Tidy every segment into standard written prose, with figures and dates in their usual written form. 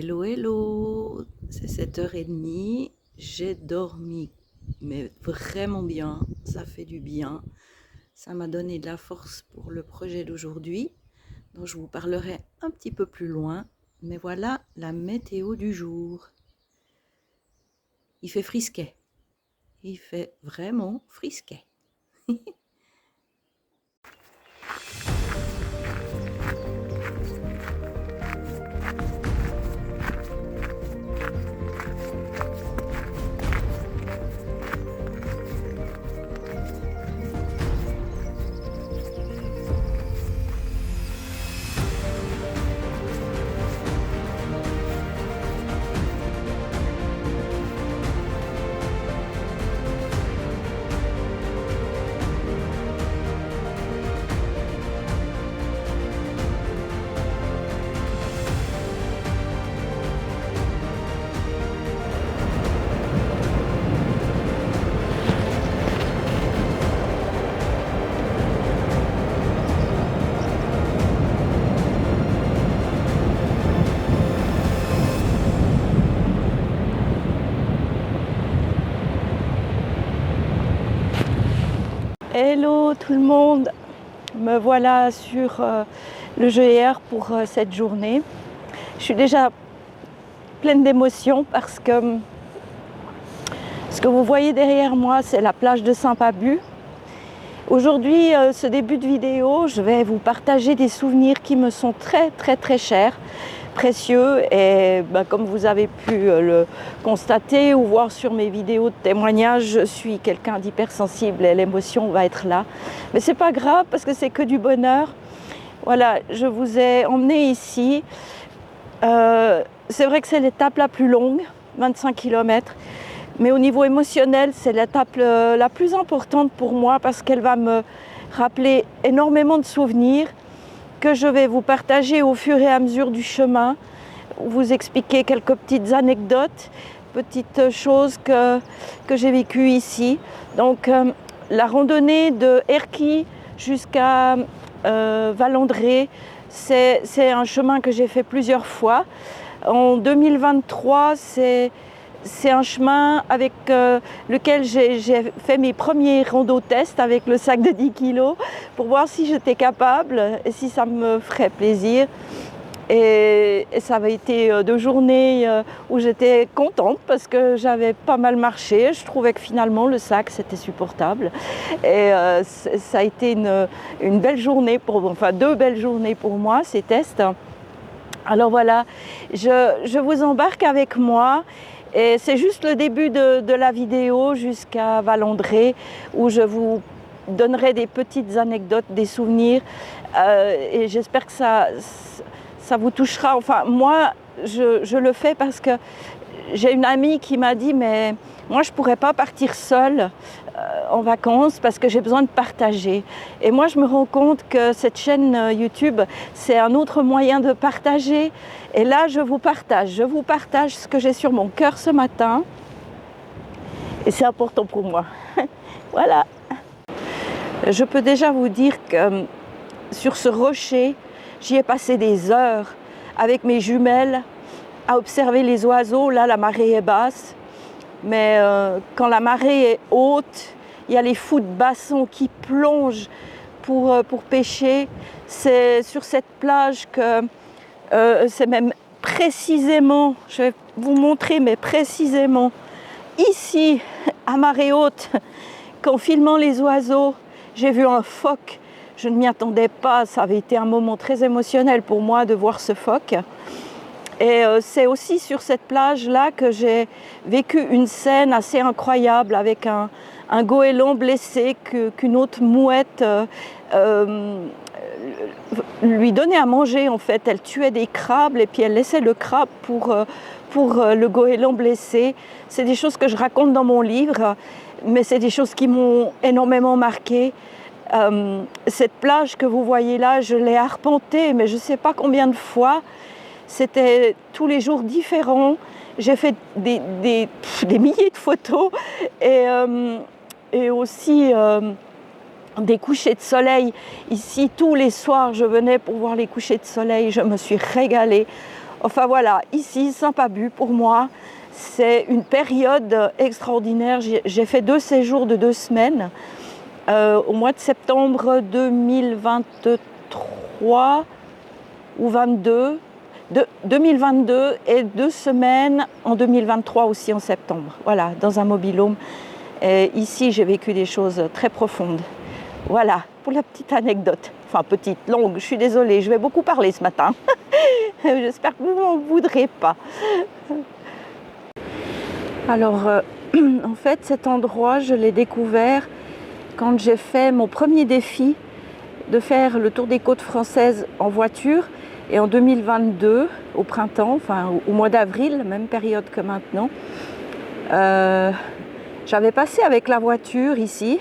Hello, hello, c'est 7h30, j'ai dormi, mais vraiment bien, ça fait du bien, ça m'a donné de la force pour le projet d'aujourd'hui, dont je vous parlerai un petit peu plus loin, mais voilà la météo du jour. Il fait frisquet, il fait vraiment frisquet. Hello tout le monde, me voilà sur le GR pour cette journée. Je suis déjà pleine d'émotions parce que ce que vous voyez derrière moi, c'est la plage de Saint-Pabu. Aujourd'hui, ce début de vidéo, je vais vous partager des souvenirs qui me sont très chers, précieux, et comme vous avez pu le constater ou voir sur mes vidéos de témoignages, je suis quelqu'un d'hypersensible et l'émotion va être là. Mais c'est pas grave parce que c'est que du bonheur. Voilà, je vous ai emmené ici. C'est vrai que c'est l'étape la plus longue, 25 km. Mais au niveau émotionnel, c'est l'étape la plus importante pour moi parce qu'elle va me rappeler énormément de souvenirs que je vais vous partager au fur et à mesure du chemin, vous expliquer quelques petites anecdotes, petites choses que j'ai vécues ici. Donc la randonnée de Erquy jusqu'à Valandré, c'est un chemin que j'ai fait plusieurs fois. En 2023, c'est un chemin avec lequel j'ai fait mes premiers rando tests avec le sac de 10 kg pour voir si j'étais capable et si ça me ferait plaisir. Et ça avait été 2 journées où j'étais contente parce que j'avais pas mal marché. Je trouvais que finalement le sac c'était supportable. Et ça a été une belle journée, enfin 2 belles journées pour moi, ces tests. Alors voilà, je vous embarque avec moi. Et c'est juste le début de la vidéo jusqu'à Valandré où je vous donnerai des petites anecdotes, des souvenirs et j'espère que ça vous touchera. Enfin, moi, je le fais parce que j'ai une amie qui m'a dit « mais moi, je ne pourrais pas partir seule en vacances parce que j'ai besoin de partager ». Et moi, je me rends compte que cette chaîne YouTube, c'est un autre moyen de partager. Et là, je vous partage ce que j'ai sur mon cœur ce matin. Et c'est important pour moi. Voilà. Je peux déjà vous dire que sur ce rocher, j'y ai passé des heures avec mes jumelles à observer les oiseaux. Là, la marée est basse. Mais quand la marée est haute, il y a les fous de bassons qui plongent pour pêcher. C'est sur cette plage que c'est même précisément, je vais vous montrer, mais précisément ici, à marée haute, qu'en filmant les oiseaux, j'ai vu un phoque. Je ne m'y attendais pas, ça avait été un moment très émotionnel pour moi de voir ce phoque. Et c'est aussi sur cette plage-là que j'ai vécu une scène assez incroyable avec un goéland blessé qu'une autre mouette lui donnait à manger en fait. Elle tuait des crabes et puis elle laissait le crabe pour le goéland blessé. C'est des choses que je raconte dans mon livre, mais c'est des choses qui m'ont énormément marquée. Cette plage que vous voyez là, je l'ai arpentée, mais je ne sais pas combien de fois. C'était tous les jours différents. J'ai fait des milliers de photos et aussi des couchers de soleil. Ici, tous les soirs, je venais pour voir les couchers de soleil. Je me suis régalée. Enfin voilà, ici, Saint-Pabu, pour moi, c'est une période extraordinaire. J'ai fait 2 séjours de 2 semaines au mois de septembre 2023 ou 22, 2022 et 2 semaines en 2023 aussi en septembre. Voilà, dans un mobil-home. Et ici, j'ai vécu des choses très profondes. Voilà, pour la petite anecdote. Enfin, petite, longue, je suis désolée, je vais beaucoup parler ce matin. J'espère que vous ne m'en voudrez pas. Alors, en fait, cet endroit, je l'ai découvert quand j'ai fait mon premier défi de faire le tour des côtes françaises en voiture. Et en 2022, au printemps, enfin au mois d'avril, même période que maintenant, j'avais passé avec la voiture ici.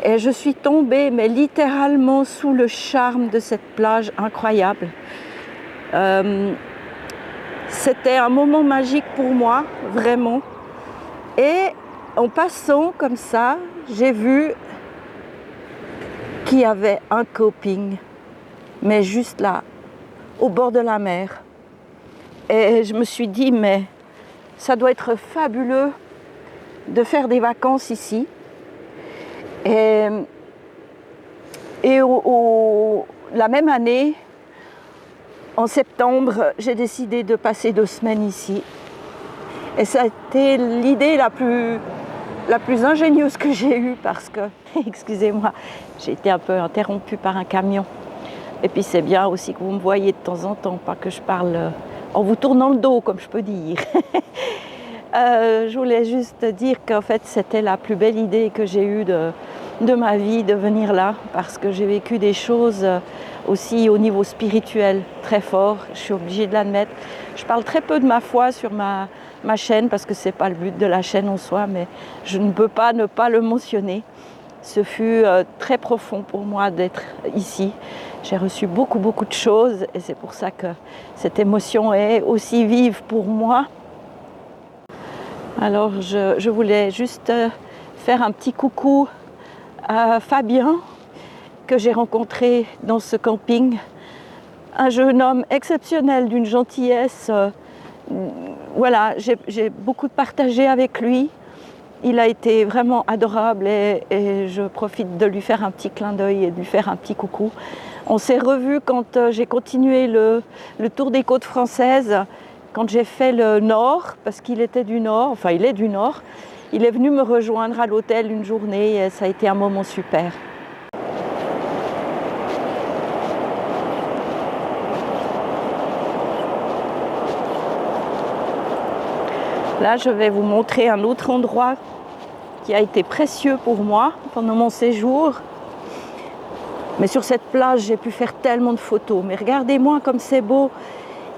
Et je suis tombée, mais littéralement sous le charme de cette plage incroyable. C'était un moment magique pour moi, vraiment. Et en passant comme ça, j'ai vu qu'il y avait un camping, mais juste là, au bord de la mer. Et je me suis dit, mais ça doit être fabuleux de faire des vacances ici. Et la même année, en septembre, j'ai décidé de passer 2 semaines ici. Et ça a été l'idée la plus ingénieuse que j'ai eue parce que, excusez-moi, j'ai été un peu interrompue par un camion. Et puis c'est bien aussi que vous me voyez de temps en temps, pas que je parle en vous tournant le dos, comme je peux dire. Je voulais juste dire qu'en fait, c'était la plus belle idée que j'ai eue de ma vie, de venir là, parce que j'ai vécu des choses aussi au niveau spirituel très fort, je suis obligée de l'admettre. Je parle très peu de ma foi sur ma chaîne, parce que ce n'est pas le but de la chaîne en soi, mais je ne peux pas ne pas le mentionner. Ce fut très profond pour moi d'être ici. J'ai reçu beaucoup de choses et c'est pour ça que cette émotion est aussi vive pour moi. Alors je voulais juste faire un petit coucou à Fabien que j'ai rencontré dans ce camping. Un jeune homme exceptionnel, d'une gentillesse. Voilà, j'ai beaucoup partagé avec lui. Il a été vraiment adorable et je profite de lui faire un petit clin d'œil et de lui faire un petit coucou. On s'est revus quand j'ai continué le tour des côtes françaises, quand j'ai fait le nord, parce qu'il était du nord, enfin il est du nord. Il est venu me rejoindre à l'hôtel une journée et ça a été un moment super. Là, je vais vous montrer un autre endroit qui a été précieux pour moi pendant mon séjour. Mais sur cette plage, j'ai pu faire tellement de photos. Mais regardez-moi comme c'est beau.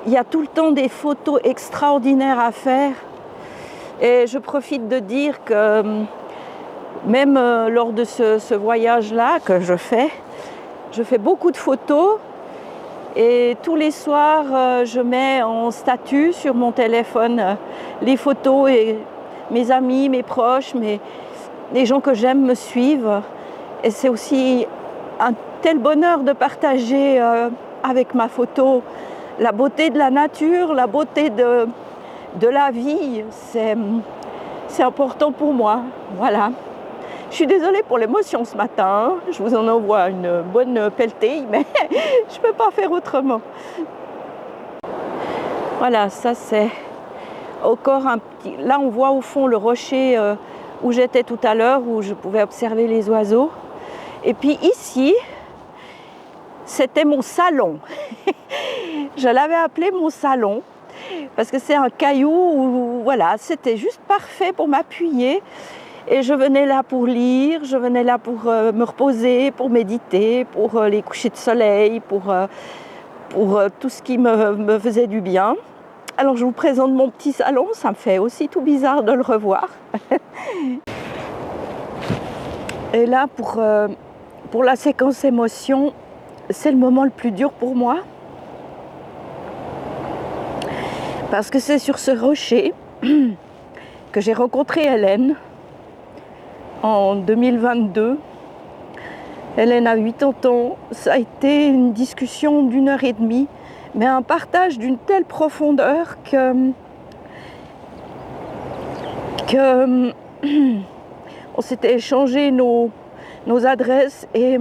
Il y a tout le temps des photos extraordinaires à faire. Et je profite de dire que même lors de ce voyage-là que je fais beaucoup de photos. Et tous les soirs, je mets en statut sur mon téléphone les photos et mes amis, mes proches, les gens que j'aime me suivent. Et c'est aussi un tel bonheur de partager avec ma photo la beauté de la nature, la beauté de la vie. C'est important pour moi. Voilà. Je suis désolée pour l'émotion ce matin, je vous en envoie une bonne pelletée, mais je ne peux pas faire autrement. Voilà, ça c'est encore un petit... Là on voit au fond le rocher où j'étais tout à l'heure, où je pouvais observer les oiseaux. Et puis ici, c'était mon salon. Je l'avais appelé mon salon, parce que c'est un caillou où voilà, c'était juste parfait pour m'appuyer. Et je venais là pour lire, je venais là pour me reposer, pour méditer, pour les couchers de soleil, pour tout ce qui me faisait du bien. Alors je vous présente mon petit salon, ça me fait aussi tout bizarre de le revoir. Et là, pour la séquence émotion, c'est le moment le plus dur pour moi. Parce que c'est sur ce rocher que j'ai rencontré Hélène. En 2022, Hélène a 80 ans. Ça a été une discussion d'1h30, mais un partage d'une telle profondeur que on s'était échangé nos adresses et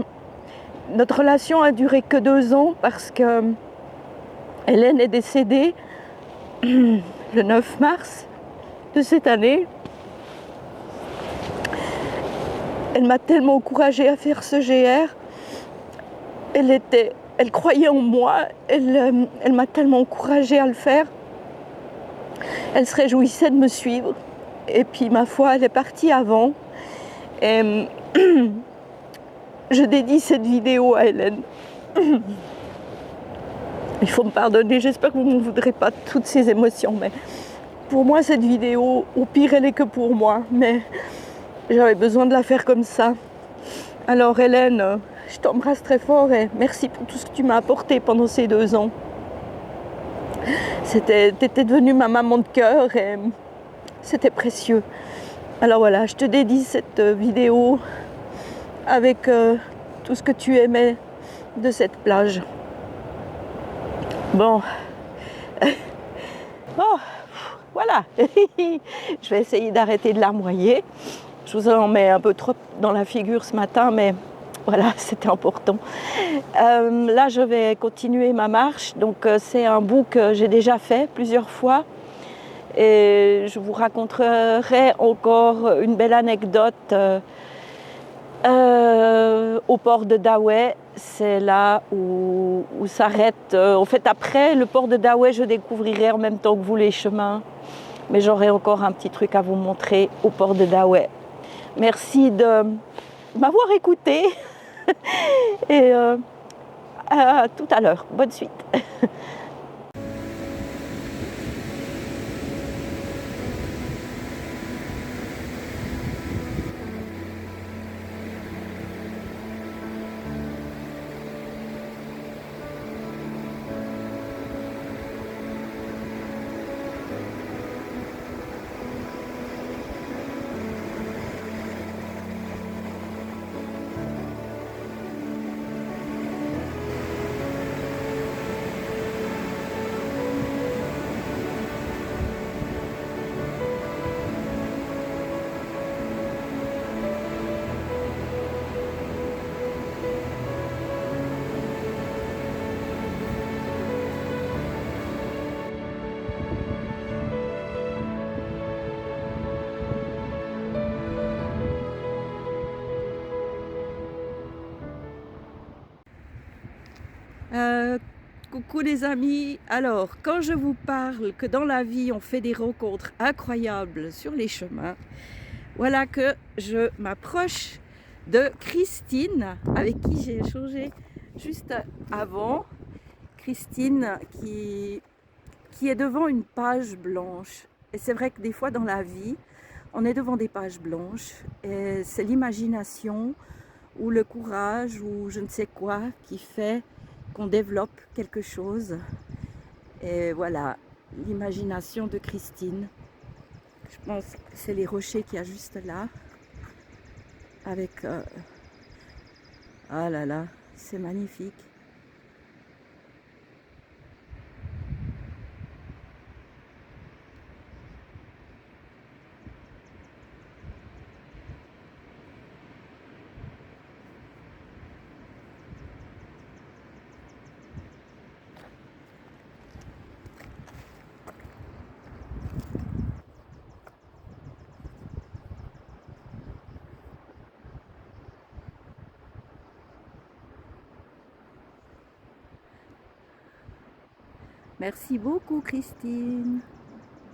notre relation a duré que 2 ans parce que Hélène est décédée le 9 mars de cette année. Elle m'a tellement encouragée à faire ce GR. Elle croyait en moi, elle m'a tellement encouragée à le faire. Elle se réjouissait de me suivre. Et puis, ma foi, elle est partie avant. Et je dédie cette vidéo à Hélène. Il faut me pardonner, j'espère que vous ne me voudrez pas toutes ces émotions, mais pour moi, cette vidéo, au pire, elle est que pour moi, mais j'avais besoin de la faire comme ça. Alors Hélène, je t'embrasse très fort et merci pour tout ce que tu m'as apporté pendant ces 2 ans. T'étais devenue ma maman de cœur et c'était précieux. Alors voilà, je te dédie cette vidéo avec tout ce que tu aimais de cette plage. Bon. Oh, voilà. Je vais essayer d'arrêter de larmoyer. Je vous en mets un peu trop dans la figure ce matin, mais voilà, c'était important. Là, je vais continuer ma marche. Donc, c'est un bout que j'ai déjà fait plusieurs fois. Et je vous raconterai encore une belle anecdote au port de Daoué. C'est là où s'arrête. En fait, après le port de Daoué, je découvrirai en même temps que vous les chemins. Mais j'aurai encore un petit truc à vous montrer au port de Daoué. Merci de m'avoir écouté. Et à tout à l'heure. Bonne suite. Coucou les amis, alors quand je vous parle que dans la vie on fait des rencontres incroyables sur les chemins, voilà que je m'approche de Christine avec qui j'ai échangé juste avant. Christine qui est devant une page blanche. Et c'est vrai que des fois dans la vie on est devant des pages blanches et c'est l'imagination ou le courage ou je ne sais quoi qui fait qu'on développe quelque chose. Et voilà, l'imagination de Christine. Je pense que c'est les rochers qu'il y a juste là. Avec... ah là là, c'est magnifique. Merci beaucoup Christine.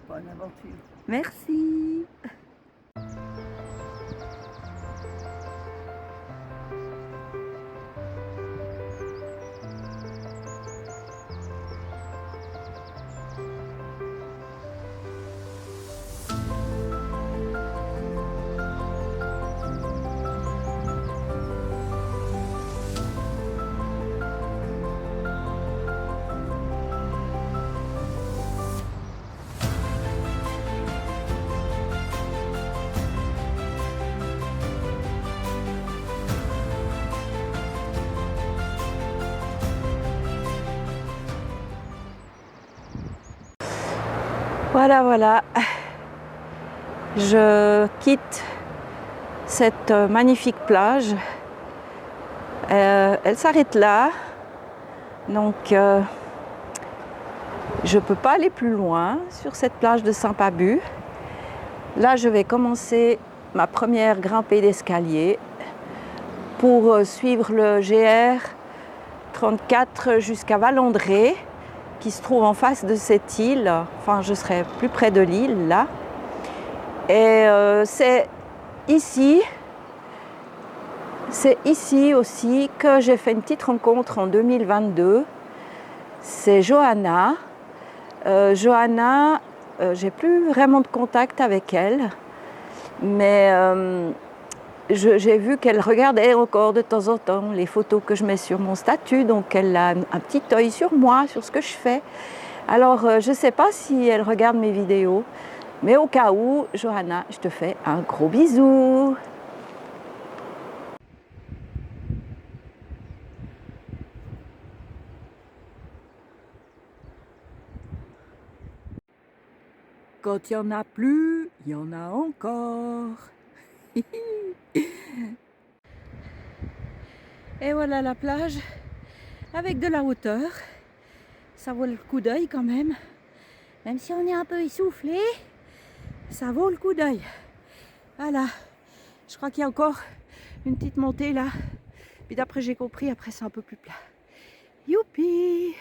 Bonne aventure. Merci. Voilà, voilà. Je quitte cette magnifique plage. Elle s'arrête là. Donc, je ne peux pas aller plus loin sur cette plage de Saint-Pabu. Là, je vais commencer ma première grimpée d'escalier pour suivre le GR 34 jusqu'à Valandré, qui se trouve en face de cette île. Enfin, je serai plus près de l'île, là. Et c'est ici aussi que j'ai fait une petite rencontre en 2022. C'est Johanna. Johanna, j'ai plus vraiment de contact avec elle, mais j'ai vu qu'elle regardait encore de temps en temps les photos que je mets sur mon statut, donc elle a un petit œil sur moi, sur ce que je fais. Alors, je ne sais pas si elle regarde mes vidéos, mais au cas où, Johanna, je te fais un gros bisou. Quand il n'y en a plus, il y en a encore. Et voilà la plage avec de la hauteur. Ça vaut le coup d'œil quand même. Même si on est un peu essoufflé, ça vaut le coup d'œil. Voilà. Je crois qu'il y a encore une petite montée là. Puis d'après j'ai compris, après c'est un peu plus plat. Youpi!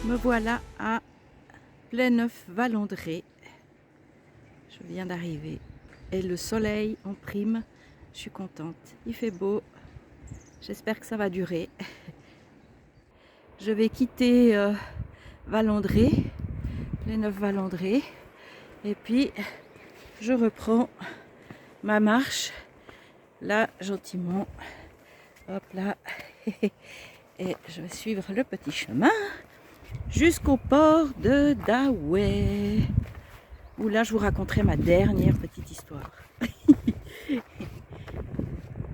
Me voilà à Pléneuf-Valandré. Je viens d'arriver et le soleil en prime. Je suis contente. Il fait beau. J'espère que ça va durer. Je vais quitter Valandré, Pléneuf-Valandré, et puis je reprends ma marche là gentiment. Hop là. Et je vais suivre le petit chemin jusqu'au port de Daoué, où là je vous raconterai ma dernière petite histoire.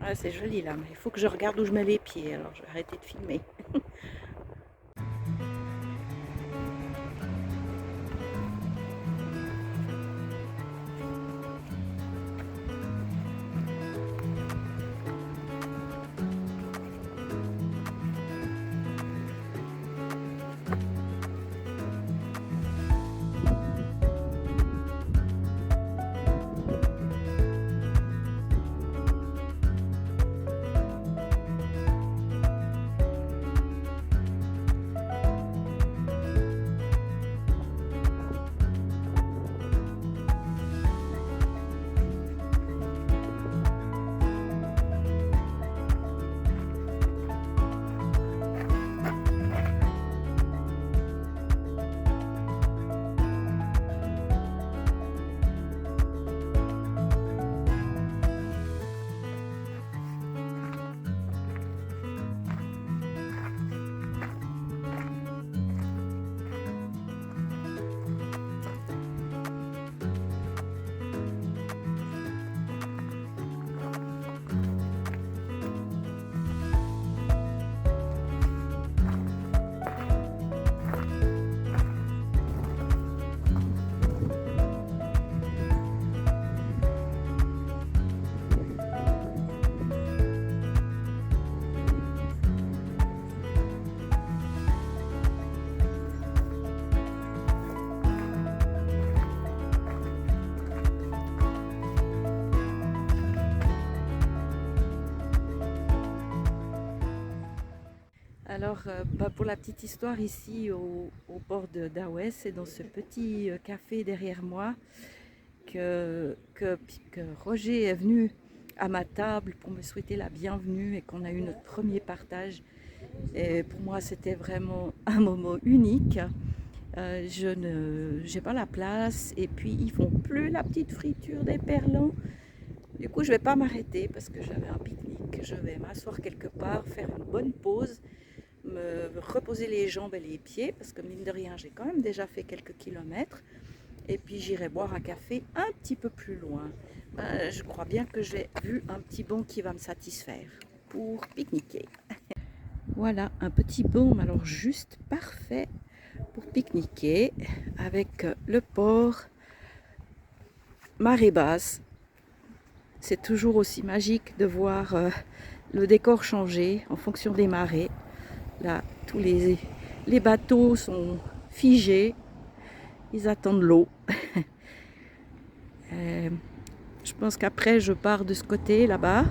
Ah, c'est joli là, mais il faut que je regarde où je mets les pieds, alors je vais arrêter de filmer. Pour la petite histoire, ici au port d'Awes, c'est dans ce petit café derrière moi que Roger est venu à ma table pour me souhaiter la bienvenue et qu'on a eu notre premier partage. Et pour moi, c'était vraiment un moment unique. Je n'ai pas la place et puis ils font plus la petite friture des perlons. Du coup, je ne vais pas m'arrêter parce que j'avais un pique-nique. Je vais m'asseoir quelque part, faire une bonne pause, me reposer les jambes et les pieds parce que mine de rien, j'ai quand même déjà fait quelques kilomètres. Et puis j'irai boire un café un petit peu plus loin. Je crois bien que j'ai vu un petit banc qui va me satisfaire pour pique-niquer. Voilà, un petit baume, alors juste parfait pour pique-niquer avec le port, marée basse. C'est toujours aussi magique de voir le décor changer en fonction des marées. Là, tous les bateaux sont figés, ils attendent l'eau. Je pense qu'après, je pars de ce côté là-bas.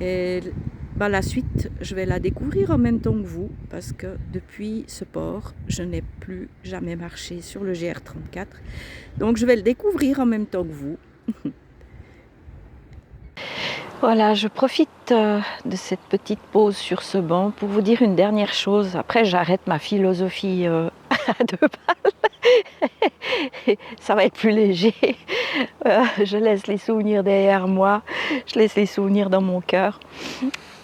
Et la suite, je vais la découvrir en même temps que vous, parce que depuis ce port, je n'ai plus jamais marché sur le GR34. Donc, je vais le découvrir en même temps que vous. Voilà, je profite de cette petite pause sur ce banc pour vous dire une dernière chose. Après, j'arrête ma philosophie à deux balles. Ça va être plus léger. Je laisse les souvenirs derrière moi. Je laisse les souvenirs dans mon cœur.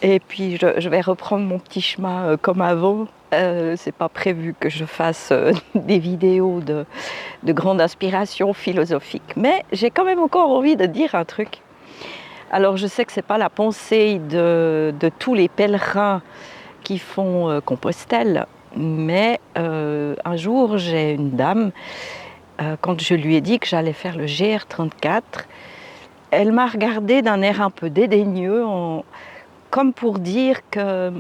Et puis, je vais reprendre mon petit chemin comme avant. C'est pas prévu que je fasse des vidéos de grande inspiration philosophique. Mais j'ai quand même encore envie de dire un truc. Alors je sais que ce n'est pas la pensée de tous les pèlerins qui font Compostelle, mais un jour j'ai une dame, quand je lui ai dit que j'allais faire le GR34, elle m'a regardé d'un air un peu dédaigneux, comme pour dire que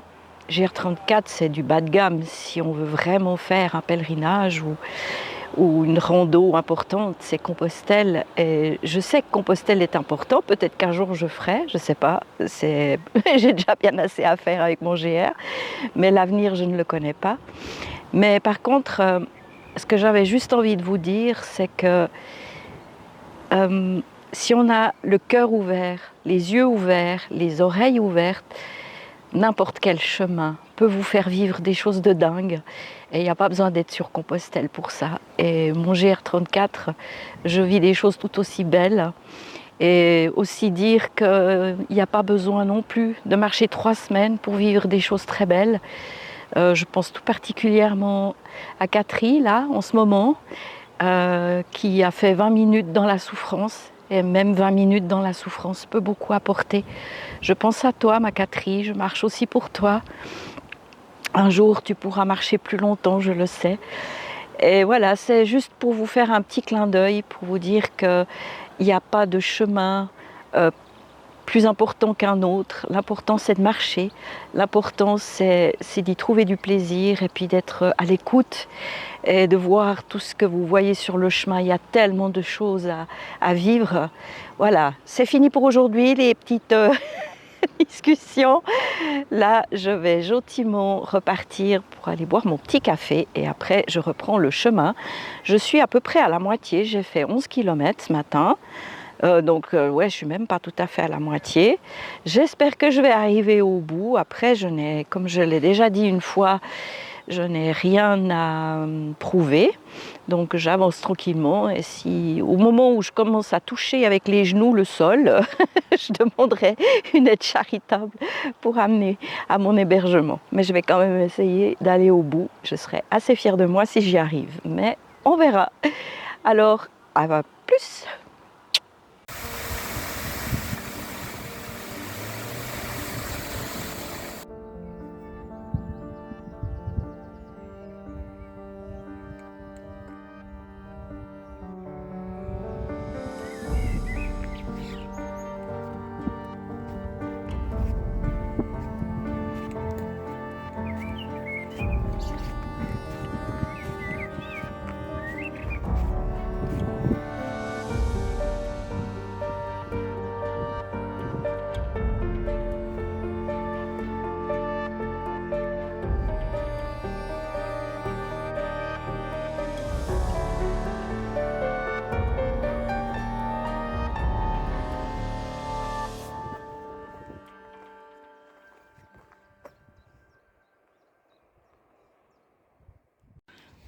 GR34 c'est du bas de gamme si on veut vraiment faire un pèlerinage ou une rando importante, c'est Compostelle. Et je sais que Compostelle est important, peut-être qu'un jour je ferai, je ne sais pas. J'ai déjà bien assez à faire avec mon GR, mais l'avenir, je ne le connais pas. Mais par contre, ce que j'avais juste envie de vous dire, c'est que si on a le cœur ouvert, les yeux ouverts, les oreilles ouvertes, n'importe quel chemin peut vous faire vivre des choses de dingue. Et il n'y a pas besoin d'être sur Compostelle pour ça. Et mon GR34, je vis des choses tout aussi belles. Et aussi dire qu'il n'y a pas besoin non plus de marcher 3 semaines pour vivre des choses très belles. Je pense tout particulièrement à Catherine, là, en ce moment, qui a fait 20 minutes dans la souffrance. Et même 20 minutes dans la souffrance peut beaucoup apporter. Je pense à toi, ma Catherine, je marche aussi pour toi. Un jour, tu pourras marcher plus longtemps, je le sais. Et voilà, c'est juste pour vous faire un petit clin d'œil, pour vous dire qu'il n'y a pas de chemin plus important qu'un autre. L'important, c'est de marcher. L'important, c'est d'y trouver du plaisir et puis d'être à l'écoute et de voir tout ce que vous voyez sur le chemin. Il y a tellement de choses à vivre. Voilà, c'est fini pour aujourd'hui, les petites discussions. Là, je vais gentiment repartir pour aller boire mon petit café et après, je reprends le chemin. Je suis à peu près à la moitié. J'ai fait 11 km ce matin. Ouais, je suis même pas tout à fait à la moitié. J'espère que je vais arriver au bout. Après, comme je l'ai déjà dit une fois, je n'ai rien à prouver. Donc j'avance tranquillement et si au moment où je commence à toucher avec les genoux le sol, je demanderai une aide charitable pour amener à mon hébergement. Mais je vais quand même essayer d'aller au bout. Je serai assez fière de moi si j'y arrive. Mais on verra. Alors, à plus!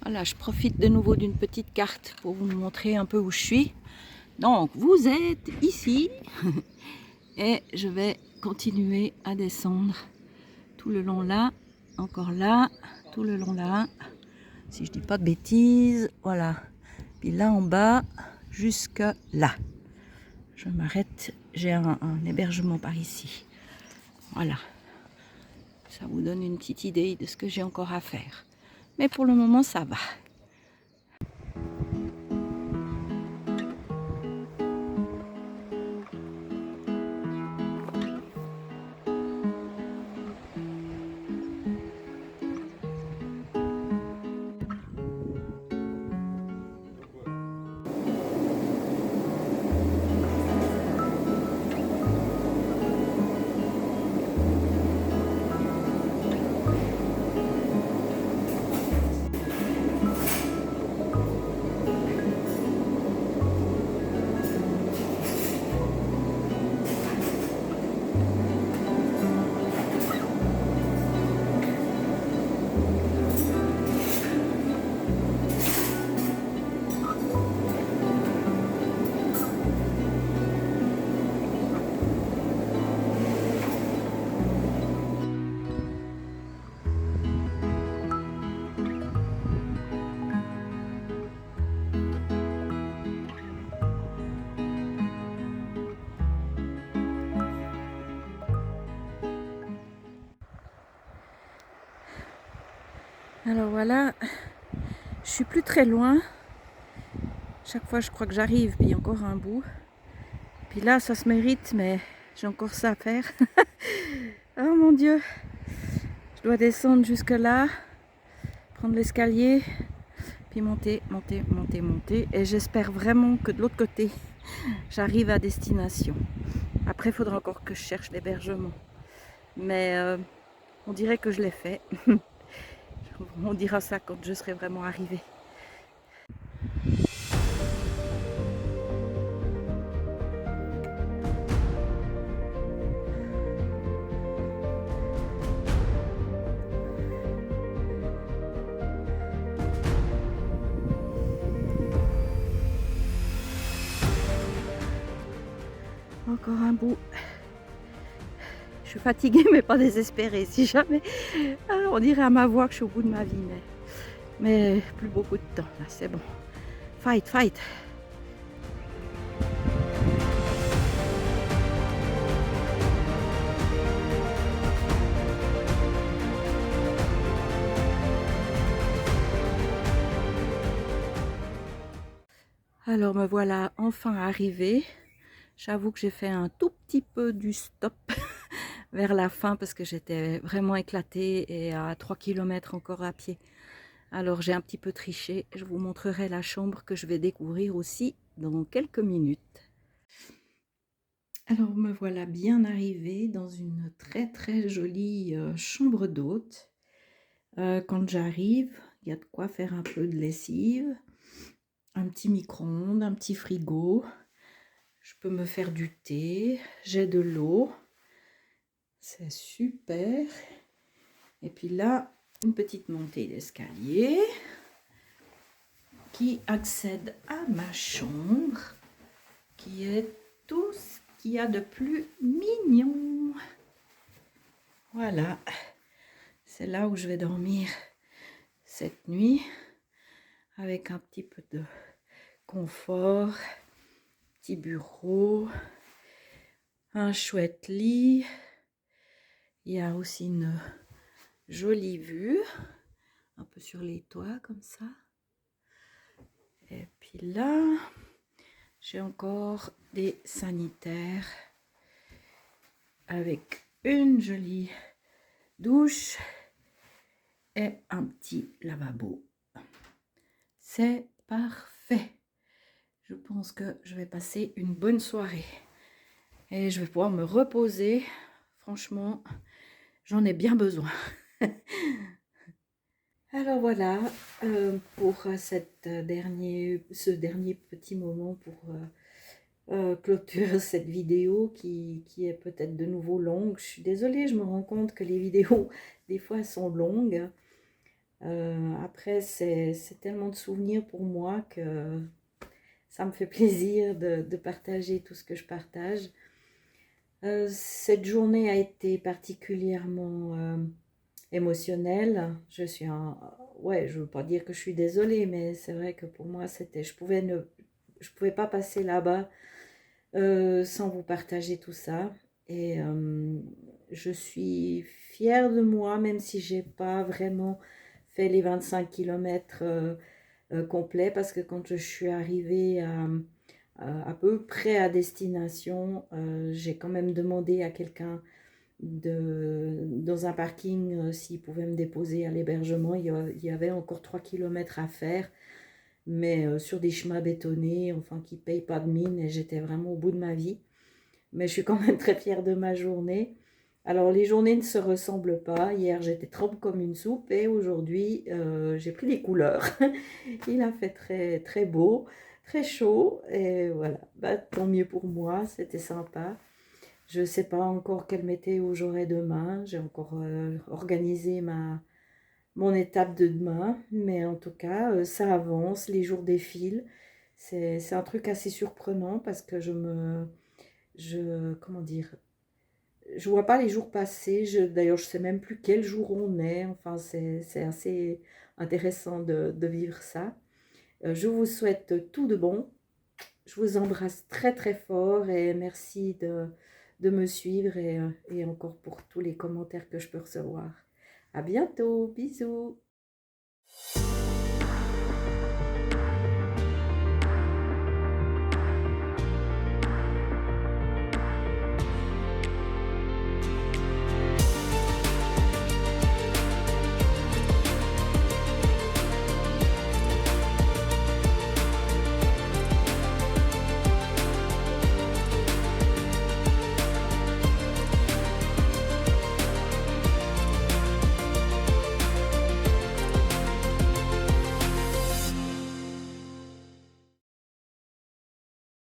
Voilà, je profite de nouveau d'une petite carte pour vous montrer un peu où je suis. Donc, vous êtes ici et je vais continuer à descendre tout le long là, encore là, tout le long là, si je dis pas de bêtises, voilà. Puis là en bas, jusque là. Je m'arrête, j'ai un hébergement par ici. Voilà. Ça vous donne une petite idée de ce que j'ai encore à faire. Mais pour le moment, ça va. Alors voilà, je suis plus très loin. Chaque fois je crois que j'arrive, puis il y a encore un bout. Puis là ça se mérite, mais j'ai encore ça à faire. Oh mon Dieu, je dois descendre jusque là, prendre l'escalier, puis monter, monter, monter, monter. Et j'espère vraiment que de l'autre côté, j'arrive à destination. Après, il faudra encore que je cherche l'hébergement. Mais on dirait que je l'ai fait. On dira ça quand je serai vraiment arrivée. Encore un bout. Je suis fatiguée mais pas désespérée. Si jamais, on dirait à ma voix que je suis au bout de ma vie. Mais plus beaucoup de temps là, c'est bon. Fight, fight. Alors me voilà enfin arrivée. J'avoue que j'ai fait un tout petit peu du stop vers la fin parce que j'étais vraiment éclatée et à 3 km encore à pied. Alors j'ai un petit peu triché. Je vous montrerai la chambre que je vais découvrir aussi dans quelques minutes. Alors me voilà bien arrivée dans une très très jolie chambre d'hôte. Quand j'arrive, il y a de quoi faire un peu de lessive, un petit micro-ondes, un petit frigo. Je peux me faire du thé, j'ai de l'eau, c'est super. Et puis là, une petite montée d'escalier qui accède à ma chambre, qui est tout ce qu'il y a de plus mignon. Voilà, c'est là où je vais dormir cette nuit, avec un petit peu de confort, petit bureau, un chouette lit. Il y a aussi une jolie vue, un peu sur les toits comme ça. Et puis là, j'ai encore des sanitaires avec une jolie douche et un petit lavabo. C'est parfait. Je pense que je vais passer une bonne soirée et je vais pouvoir me reposer. Franchement, j'en ai bien besoin. Alors voilà, pour ce dernier petit moment pour clôturer cette vidéo qui est peut-être de nouveau longue. Je suis désolée, je me rends compte que les vidéos, des fois, sont longues. Après, c'est tellement de souvenirs pour moi que ça me fait plaisir de partager tout ce que je partage. Cette journée a été particulièrement émotionnelle. Ouais, je veux pas dire que je suis désolée, mais c'est vrai que pour moi, je pouvais pas passer là-bas sans vous partager tout ça. Et je suis fière de moi, même si j'ai pas vraiment fait les 25 kilomètres complets, parce que quand je suis arrivée à peu près à destination, j'ai quand même demandé à quelqu'un dans un parking s'il pouvait me déposer à l'hébergement. Il y avait encore 3 kilomètres à faire, mais sur des chemins bétonnés, enfin qui ne payent pas de mine, et j'étais vraiment au bout de ma vie. Mais je suis quand même très fière de ma journée. Alors les journées ne se ressemblent pas. Hier j'étais trempe comme une soupe et aujourd'hui j'ai pris des couleurs. Il a fait très très beau, très chaud et voilà. Bah, tant mieux pour moi, c'était sympa. Je ne sais pas encore quelle météo j'aurai demain. J'ai encore organisé mon étape de demain, mais en tout cas ça avance, les jours défilent. C'est un truc assez surprenant parce que comment dire, je vois pas les jours passer. D'ailleurs, je sais même plus quel jour on est. Enfin, c'est assez intéressant de vivre ça. Je vous souhaite tout de bon. Je vous embrasse très très fort et merci de me suivre et encore pour tous les commentaires que je peux recevoir. À bientôt, bisous.